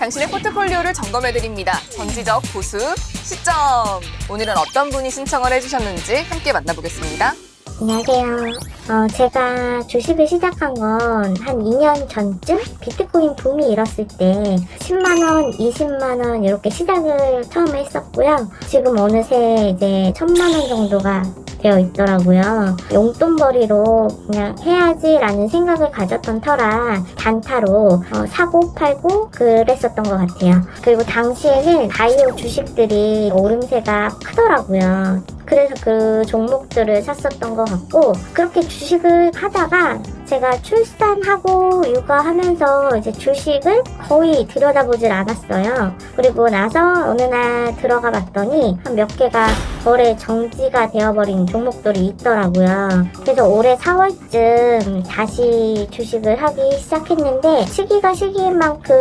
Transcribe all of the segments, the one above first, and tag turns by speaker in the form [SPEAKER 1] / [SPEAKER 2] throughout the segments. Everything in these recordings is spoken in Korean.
[SPEAKER 1] 당신의 포트폴리오를 점검해드립니다. 전지적 보수 시점. 오늘은 어떤 분이 신청을 해주셨는지 함께 만나보겠습니다.
[SPEAKER 2] 안녕하세요. 제가 주식을 시작한 건 한 2년 전쯤 비트코인 붐이 일었을 때 10만원, 20만원 이렇게 시작을 처음에 했었고요. 지금 어느새 이제 1000만원 정도가 되어 있더라고요. 용돈벌이로 그냥 해야지라는 생각을 가졌던 터라 단타로 사고 팔고 그랬었던 것 같아요. 그리고 당시에는 바이오 주식들이 오름세가 크더라고요. 그래서 그 종목들을 샀었던 것 같고, 그렇게 주식을 하다가 제가 출산하고 육아하면서 이제 주식을 거의 들여다보질 않았어요. 그리고 나서 어느 날 들어가 봤더니 한 몇 개가 거래 정지가 되어버린 종목들이 있더라고요. 그래서 올해 4월쯤 다시 주식을 하기 시작했는데, 시기가 시기인 만큼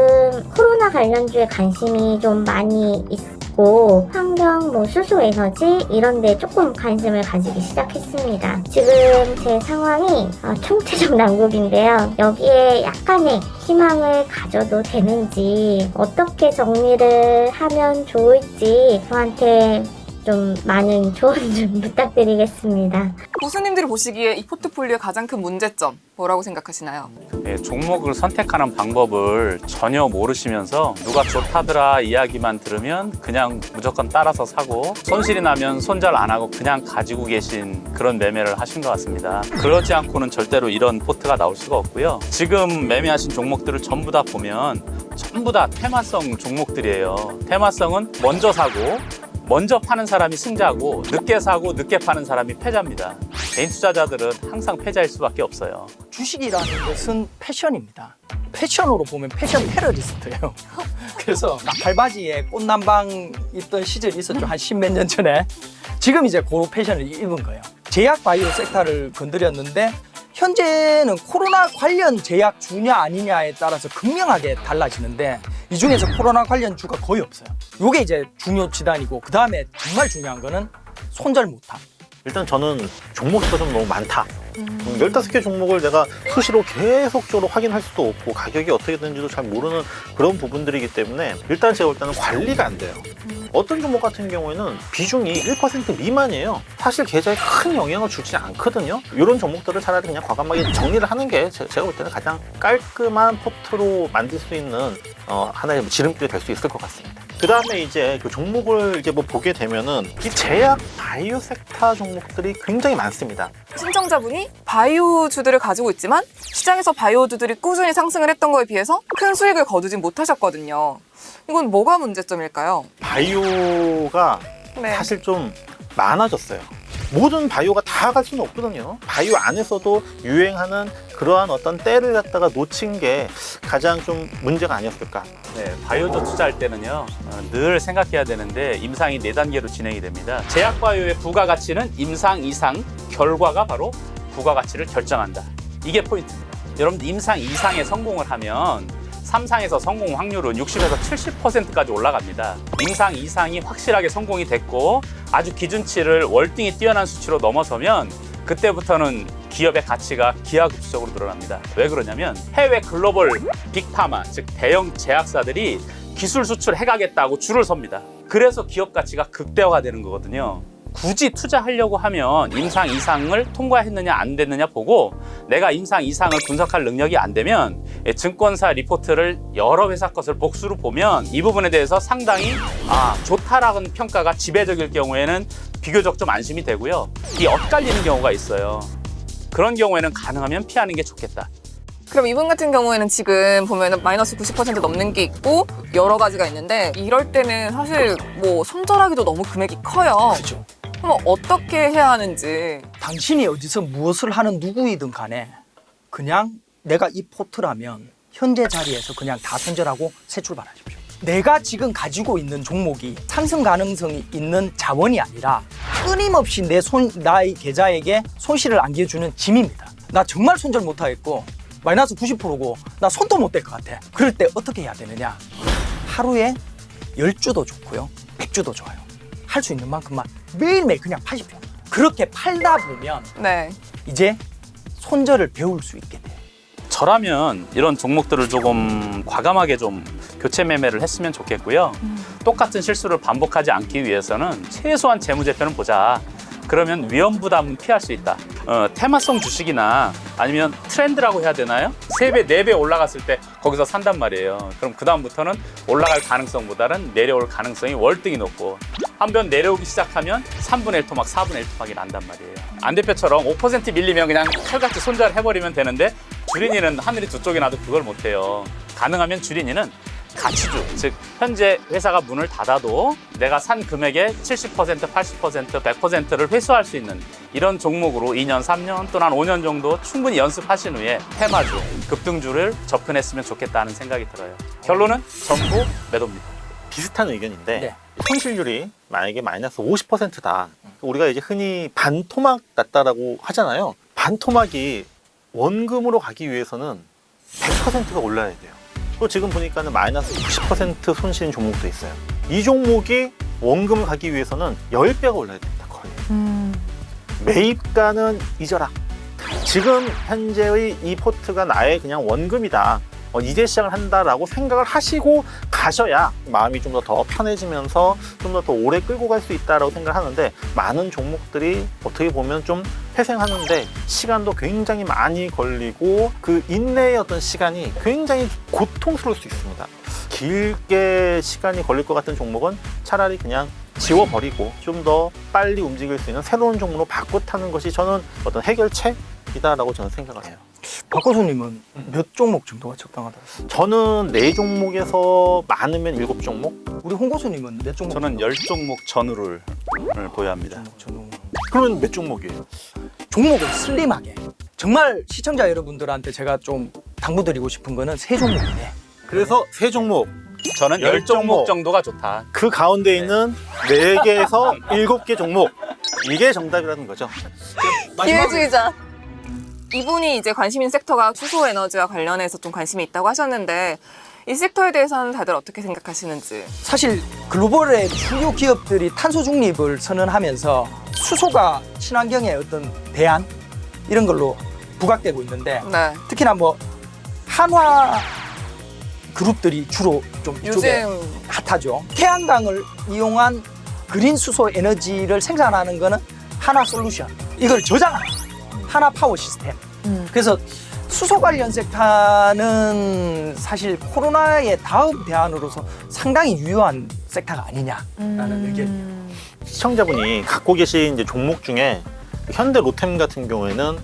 [SPEAKER 2] 코로나 관련주에 관심이 좀 많이 있고 환경, 수소 에너지 이런 데 조금 관심을 가지기 시작했습니다. 지금 제 상황이 총체적 난국인데요. 여기에 약간의 희망을 가져도 되는지, 어떻게 정리를 하면 좋을지 저한테 좀 많은 조언 좀 부탁드리겠습니다.
[SPEAKER 1] 고수님들이 보시기에 이 포트폴리오의 가장 큰 문제점 뭐라고 생각하시나요?
[SPEAKER 3] 네, 종목을 선택하는 방법을 전혀 모르시면서 누가 좋다더라 이야기만 들으면 그냥 무조건 따라서 사고, 손실이 나면 손절 안 하고 그냥 가지고 계신 그런 매매를 하신 것 같습니다. 그러지 않고는 절대로 이런 포트가 나올 수가 없고요. 지금 매매하신 종목들을 전부 다 보면 전부 다 테마성 종목들이에요. 테마성은 먼저 사고 먼저 파는 사람이 승자고, 늦게 사고 늦게 파는 사람이 패자입니다. 개인 투자자들은 항상 패자일 수밖에 없어요.
[SPEAKER 4] 주식이라는 것은 패션입니다. 패션으로 보면 패션 테러리스트예요. 그래서 나팔바지에 꽃남방 있던 시절이 있었죠. 한 10몇 년 전에. 지금 이제 그 패션을 입은 거예요. 제약 바이오 섹터를 건드렸는데, 현재는 코로나 관련 제약 주냐 아니냐에 따라서 극명하게 달라지는데, 이 중에서 코로나 관련 주가 거의 없어요. 이게 이제 중요 지단이고, 그 다음에 정말 중요한 거는 손절 못함.
[SPEAKER 5] 일단 저는 종목 수가 좀 너무 많다. 15개 종목을 내가 수시로 계속적으로 확인할 수도 없고 가격이 어떻게 되는지도 잘 모르는 그런 부분들이기 때문에 일단 제가 볼 때는 관리가 안 돼요. 어떤 종목 같은 경우에는 비중이 1% 미만이에요. 사실 계좌에 큰 영향을 주지 않거든요. 이런 종목들을 차라리 그냥 과감하게 정리를 하는 게 제가 볼 때는 가장 깔끔한 포트로 만들 수 있는 하나의 지름길이 될 수 있을 것 같습니다. 그 다음에 이제 그 종목을 이제 보게 되면은 이 제약 바이오 섹터 종목들이 굉장히 많습니다.
[SPEAKER 1] 신청자분이 바이오주들을 가지고 있지만 시장에서 바이오주들이 꾸준히 상승을 했던 거에 비해서 큰 수익을 거두진 못하셨거든요. 이건 뭐가 문제점일까요?
[SPEAKER 5] 바이오가
[SPEAKER 1] 네.
[SPEAKER 5] 사실 좀 많아졌어요. 모든 바이오가 다 갈 수는 없거든요. 바이오 안에서도 유행하는 그러한 어떤 때를 갖다가 놓친 게 가장 좀 문제가 아니었을까.
[SPEAKER 3] 네, 바이오주 투자할 때는요, 늘 생각해야 되는데 임상이 4단계로 진행이 됩니다. 제약바이오의 부가가치는 임상 이상, 결과가 바로 부가가치를 결정한다. 이게 포인트입니다. 여러분들 임상 이상에 성공을 하면 3상에서 성공 확률은 60에서 70%까지 올라갑니다. 임상 이상이 확실하게 성공이 됐고 아주 기준치를 월등히 뛰어난 수치로 넘어서면 그때부터는 기업의 가치가 기하급수적으로 늘어납니다. 왜 그러냐면 해외 글로벌 빅파마, 즉 대형 제약사들이 기술 수출해가겠다고 줄을 섭니다. 그래서 기업 가치가 극대화가 되는 거거든요. 굳이 투자하려고 하면 임상 이상을 통과했느냐 안 됐느냐 보고, 내가 임상 이상을 분석할 능력이 안 되면 증권사 리포트를 여러 회사 것을 복수로 보면 이 부분에 대해서 상당히 좋다라는 평가가 지배적일 경우에는 비교적 좀 안심이 되고요. 이 엇갈리는 경우가 있어요. 그런 경우에는 가능하면 피하는 게 좋겠다.
[SPEAKER 1] 그럼 이분 같은 경우에는 지금 보면 마이너스 90% 넘는 게 있고 여러 가지가 있는데, 이럴 때는 사실 손절하기도 너무 금액이 커요.
[SPEAKER 4] 그죠.
[SPEAKER 1] 그럼 어떻게 해야 하는지.
[SPEAKER 4] 당신이 어디서 무엇을 하는 누구이든 간에 그냥 내가 이 포트라면 현재 자리에서 그냥 다 손절하고 새 출발하십시오. 내가 지금 가지고 있는 종목이 상승 가능성이 있는 자원이 아니라 끊임없이 나의 계좌에게 손실을 안겨주는 짐입니다. 나 정말 손절 못하겠고 마이너스 90%고 나 손도 못 댈 것 같아. 그럴 때 어떻게 해야 되느냐? 하루에 10주도 좋고요, 100주도 좋아요. 할 수 있는 만큼만 매일매일 그냥 파십시오. 그렇게 팔다 보면
[SPEAKER 1] 네.
[SPEAKER 4] 이제 손절을 배울 수 있게 돼요.
[SPEAKER 3] 저라면 이런 종목들을 조금 과감하게 좀 교체 매매를 했으면 좋겠고요. 똑같은 실수를 반복하지 않기 위해서는 최소한 재무제표는 보자. 그러면 위험 부담은 피할 수 있다. 테마성 주식이나 아니면 트렌드라고 해야 되나요? 3배, 4배 올라갔을 때 거기서 산단 말이에요. 그럼 그다음부터는 올라갈 가능성보다는 내려올 가능성이 월등히 높고 한번 내려오기 시작하면 3분의 1 토막, 4분의 1 토막이 난단 말이에요. 안 대표처럼 5% 밀리면 그냥 칼같이 손절해버리면 되는데 주린이는 하늘이 두 쪽이 나도 그걸 못해요. 가능하면 주린이는 가치주, 즉 현재 회사가 문을 닫아도 내가 산 금액의 70%, 80%, 100%를 회수할 수 있는 이런 종목으로 2년, 3년 또는 한 5년 정도 충분히 연습하신 후에 테마주, 급등주를 접근했으면 좋겠다는 생각이 들어요. 결론은 전부 매도입니다.
[SPEAKER 5] 비슷한 의견인데
[SPEAKER 4] 네.
[SPEAKER 5] 손실률이 만약에 마이너스 50%다. 우리가 이제 흔히 반토막 났다라고 하잖아요. 반토막이 원금으로 가기 위해서는 100%가 올라야 돼요. 또 지금 보니까는 마이너스 90% 손실인 종목도 있어요. 이 종목이 원금을 가기 위해서는 10배가 올라야 됩니다. 거의. 매입가는 잊어라. 지금 현재의 이 포트가 나의 그냥 원금이다. 이제 시작을 한다라고 생각을 하시고 가셔야 마음이 좀 더 편해지면서 좀 더 오래 끌고 갈 수 있다라고 생각을 하는데 많은 종목들이 어떻게 보면 좀 회생하는데 시간도 굉장히 많이 걸리고 그 인내의 어떤 시간이 굉장히 고통스러울 수 있습니다. 길게 시간이 걸릴 것 같은 종목은 차라리 그냥 지워버리고 좀 더 빨리 움직일 수 있는 새로운 종목으로 바꿔 타는 것이 저는 어떤 해결책이다라고 저는 생각을 해요.
[SPEAKER 4] 박 교수님은 몇 종목 정도가 적당하다?
[SPEAKER 5] 저는 4종목에서 많으면 7종목?
[SPEAKER 4] 우리 홍 교수님은 몇 종목?
[SPEAKER 3] 저는 10종목 전후를 보유합니다.
[SPEAKER 5] 그러면 몇 종목이에요?
[SPEAKER 4] 종목을 슬림하게. 정말 시청자 여러분들한테 제가 좀 당부드리고 싶은 거는 3종목이네.
[SPEAKER 5] 그래서 3종목.
[SPEAKER 3] 저는 10종목 정도가 좋다.
[SPEAKER 5] 그 가운데 있는 4개에서 7개 종목. 이게 정답이라는 거죠.
[SPEAKER 1] 기회주의자. 이분이 이제 관심 있는 섹터가 수소 에너지와 관련해서 좀 관심이 있다고 하셨는데 이 섹터에 대해서는 다들 어떻게 생각하시는지.
[SPEAKER 4] 사실 글로벌의 주요 기업들이 탄소 중립을 선언하면서 수소가 친환경의 어떤 대안 이런 걸로 부각되고 있는데
[SPEAKER 1] 네.
[SPEAKER 4] 특히나 뭐 한화 그룹들이 주로 좀 이쪽에
[SPEAKER 1] 요즘
[SPEAKER 4] 핫하죠. 태양광을 이용한 그린 수소 에너지를 생산하는 거는 하나 솔루션. 이걸 저장하는 하나 파워 시스템. 그래서 수소 관련 섹터는 사실 코로나의 다음 대안으로서 상당히 유효한 섹터가 아니냐라는 의견이에요.
[SPEAKER 5] 시청자분이 갖고 계신 이제 종목 중에 현대 로템 같은 경우에는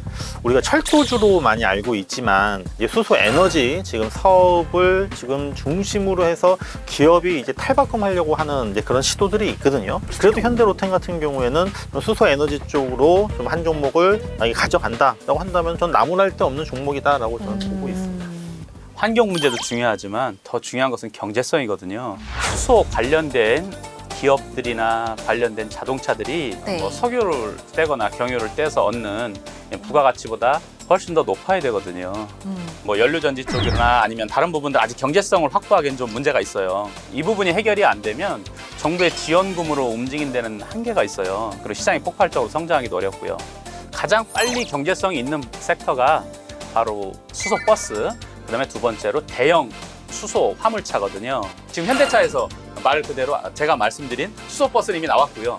[SPEAKER 5] 우리가 철도주로 많이 알고 있지만 이제 수소 에너지 지금 사업을 지금 중심으로 해서 기업이 이제 탈바꿈하려고 하는 이제 그런 시도들이 있거든요. 그래도 현대 로템 같은 경우에는 수소 에너지 쪽으로 좀 한 종목을 만약에 가져간다라고 한다면 전 나무랄 데 없는 종목이다라고 저는 보고 있습니다.
[SPEAKER 3] 환경 문제도 중요하지만 더 중요한 것은 경제성이거든요. 수소 관련된 기업들이나 관련된 자동차들이
[SPEAKER 1] 네.
[SPEAKER 3] 뭐 석유를 떼거나 경유를 떼서 얻는 부가가치보다 훨씬 더 높아야 되거든요. 뭐 연료전지 쪽이나 아니면 다른 부분들 아직 경제성을 확보하기엔 좀 문제가 있어요. 이 부분이 해결이 안 되면 정부의 지원금으로 움직인 데는 한계가 있어요. 그리고 시장이 폭발적으로 성장하기도 어렵고요. 가장 빨리 경제성이 있는 섹터가 바로 수소버스, 그다음에 두 번째로 대형 수소 화물차거든요. 지금 현대차에서 말 그대로 제가 말씀드린 수소버스는 이미 나왔고요.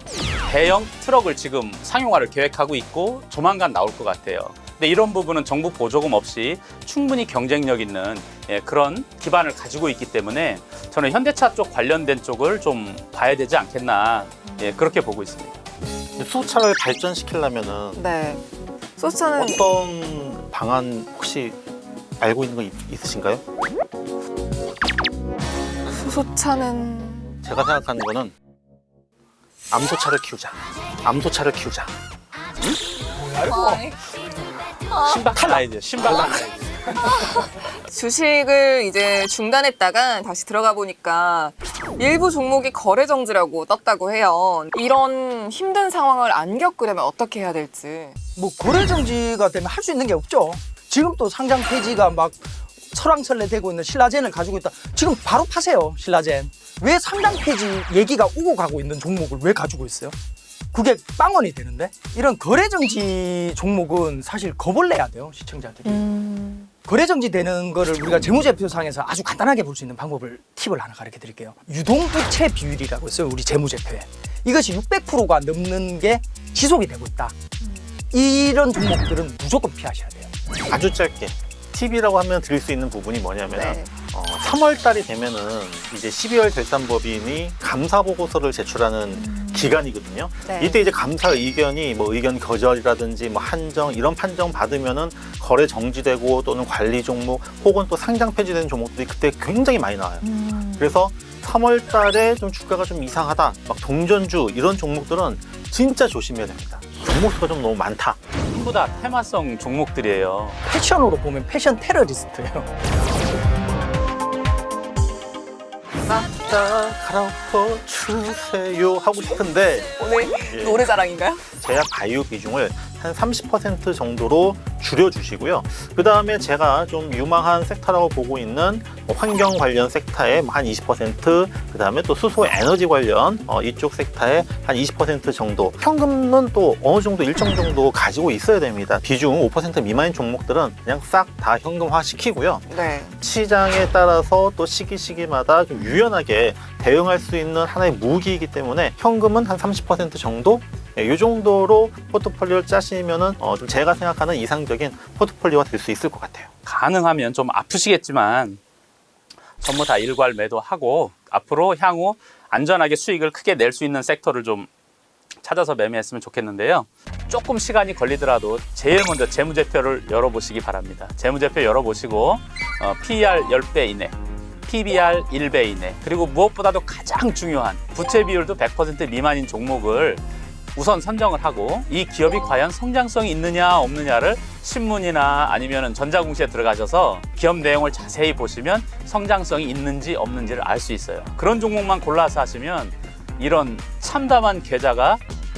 [SPEAKER 3] 대형 트럭을 지금 상용화를 계획하고 있고 조만간 나올 것 같아요. 근데 이런 부분은 정부 보조금 없이 충분히 경쟁력 있는 그런 기반을 가지고 있기 때문에 저는 현대차 쪽 관련된 쪽을 좀 봐야 되지 않겠나 그렇게 보고 있습니다.
[SPEAKER 5] 수소차를 발전시키려면은
[SPEAKER 1] 네. 수소차는
[SPEAKER 5] 어떤 방안 혹시 알고 있는 거 있으신가요?
[SPEAKER 1] 수소차는
[SPEAKER 5] 제가 생각하는 거는 암소차를 키우자. 암소차를 키우자.
[SPEAKER 3] 신박한 아이디어, 신박한 아이디어.
[SPEAKER 1] 주식을 이제 중단했다가 다시 들어가 보니까 일부 종목이 거래 정지라고 떴다고 해요. 이런 힘든 상황을 안 겪으려면 어떻게 해야 될지.
[SPEAKER 4] 뭐 거래 정지가 되면 할 수 있는 게 없죠. 지금 또 상장 폐지가 막 설왕설래되고 있는 신라젠을 가지고 있다. 지금 바로 파세요, 신라젠. 왜 상장 폐지 얘기가 오고 가고 있는 종목을 왜 가지고 있어요? 그게 빵원이 되는데? 이런 거래 정지 종목은 사실 겁을 내야 돼요, 시청자들이. 거래 정지되는 거를 우리가 재무제표상에서 아주 간단하게 볼 수 있는 방법을 팁을 하나 가르쳐 드릴게요. 유동부채 비율이라고 있어요. 우리 재무제표에. 이것이 600%가 넘는 게 지속이 되고 있다. 이런 종목들은 무조건 피하셔야 돼요.
[SPEAKER 5] 아주 짧게 팁이라고 하면 드릴 수 있는 부분이 뭐냐면
[SPEAKER 1] 네.
[SPEAKER 5] 3월 달이 되면은 이제 12월 결산법인이 감사 보고서를 제출하는 기간이거든요.
[SPEAKER 1] 네.
[SPEAKER 5] 이때 이제 감사 의견이 뭐 의견 거절이라든지 뭐 한정 이런 판정 받으면은 거래 정지되고 또는 관리 종목 혹은 또 상장 폐지되는 종목들이 그때 굉장히 많이 나와요. 그래서 3월 달에 좀 주가가 좀 이상하다, 막 동전주 이런 종목들은 진짜 조심해야 됩니다. 종목 수가 좀 너무 많다.
[SPEAKER 3] 전부 다 테마성 종목들이에요.
[SPEAKER 4] 패션으로 보면 패션 테러리스트예요.
[SPEAKER 5] 싹다 갈아엎어 주세요 하고 싶은데
[SPEAKER 1] 오늘
[SPEAKER 5] 예.
[SPEAKER 1] 노래 자랑인가요?
[SPEAKER 5] 제약 바이오 비중을 한 30% 정도로 줄여주시고요. 그 다음에 제가 좀 유망한 섹터라고 보고 있는 환경 관련 섹터에 한 20%, 그 다음에 또 수소 에너지 관련 이쪽 섹터에 한 20% 정도. 현금은 또 어느 정도 일정 정도 가지고 있어야 됩니다. 비중 5% 미만인 종목들은 그냥 싹 다 현금화 시키고요.
[SPEAKER 1] 네.
[SPEAKER 5] 시장에 따라서 또 시기마다 좀 유연하게 대응할 수 있는 하나의 무기이기 때문에 현금은 한 30% 정도? 이 정도로 포트폴리오를 짜시면은 좀 제가 생각하는 이상적인 포트폴리오가 될 수 있을 것 같아요.
[SPEAKER 3] 가능하면 좀 아프시겠지만 전부 다 일괄 매도하고 앞으로 향후 안전하게 수익을 크게 낼 수 있는 섹터를 좀 찾아서 매매했으면 좋겠는데요. 조금 시간이 걸리더라도 제일 먼저 재무제표를 열어보시기 바랍니다. 재무제표 열어보시고 PER 10배 이내, PBR 1배 이내, 그리고 무엇보다도 가장 중요한 부채 비율도 100% 미만인 종목을 우선 선정을 하고 이 기업이 과연 성장성이 있느냐 없느냐를 신문이나 아니면 전자공시에 들어가셔서 기업 내용을 자세히 보시면 성장성이 있는지 없는지를 알 수 있어요. 그런 종목만 골라서 하시면 이런 참담한 계좌가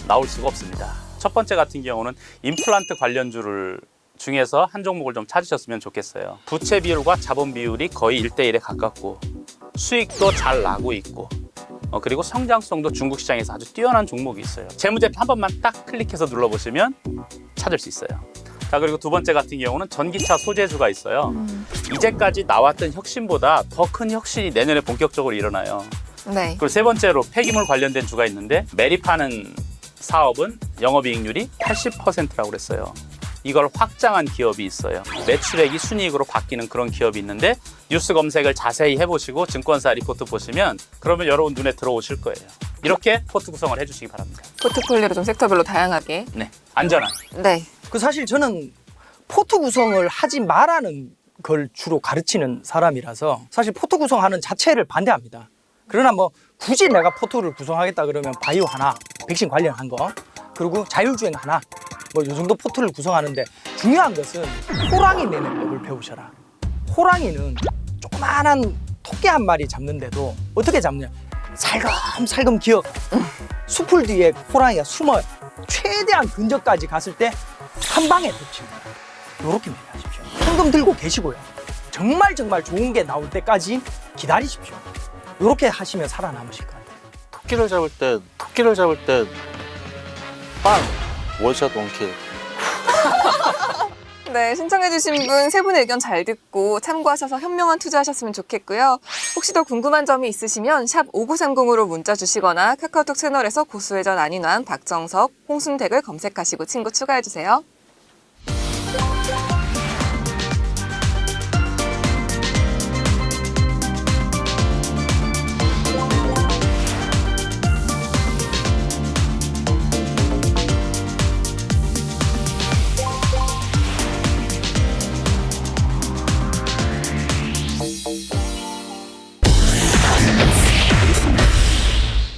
[SPEAKER 3] 나올 수가 없습니다. 첫 번째 같은 경우는 임플란트 관련주를 중에서 한 종목을 좀 찾으셨으면 좋겠어요. 부채 비율과 자본 비율이 거의 1대1에 가깝고 수익도 잘 나고 있고 그리고 성장성도 중국 시장에서 아주 뛰어난 종목이 있어요. 재무제표 한 번만 딱 클릭해서 눌러보시면 찾을 수 있어요. 자, 그리고 두 번째 같은 경우는 전기차 소재주가 있어요. 이제까지 나왔던 혁신보다 더 큰 혁신이 내년에 본격적으로 일어나요.
[SPEAKER 1] 네.
[SPEAKER 3] 그리고 세 번째로 폐기물 관련된 주가 있는데 매립하는 사업은 영업이익률이 80%라고 그랬어요. 이걸 확장한 기업이 있어요. 매출액이 순이익으로 바뀌는 그런 기업이 있는데 뉴스 검색을 자세히 해보시고 증권사 리포트 보시면 그러면 여러분 눈에 들어오실 거예요. 이렇게 포트 구성을 해주시기 바랍니다.
[SPEAKER 1] 포트폴리오를 좀 섹터별로 다양하게.
[SPEAKER 3] 네, 안전한.
[SPEAKER 1] 네.
[SPEAKER 4] 그 사실 저는 포트 구성을 하지 말라는 걸 주로 가르치는 사람이라서 사실 포트 구성하는 자체를 반대합니다. 그러나 뭐 굳이 내가 포트를 구성하겠다 그러면 바이오 하나, 백신 관련한 거, 그리고 자율주행 하나, 뭐 이 정도 포트를 구성하는데 중요한 것은 호랑이 내는 법을 배우셔라. 호랑이는 조그마한 토끼 한 마리 잡는데도 어떻게 잡느냐? 살금살금 기어 수풀 뒤에 호랑이가 숨어요. 최대한 근접까지 갔을 때 한 방에 덮칩니다. 이렇게 매매하십시오. 현금 들고 계시고요. 정말 좋은 게 나올 때까지 기다리십시오. 이렇게 하시면 살아남으실 거예요.
[SPEAKER 5] 토끼를 잡을 때 빵! 원샷 원킬.
[SPEAKER 1] 네, 신청해주신 분 세 분의 의견 잘 듣고 참고하셔서 현명한 투자하셨으면 좋겠고요. 혹시 더 궁금한 점이 있으시면 샵 5930으로 문자 주시거나 카카오톡 채널에서 고수회전 안인환, 박정석, 홍순택을 검색하시고 친구 추가해주세요.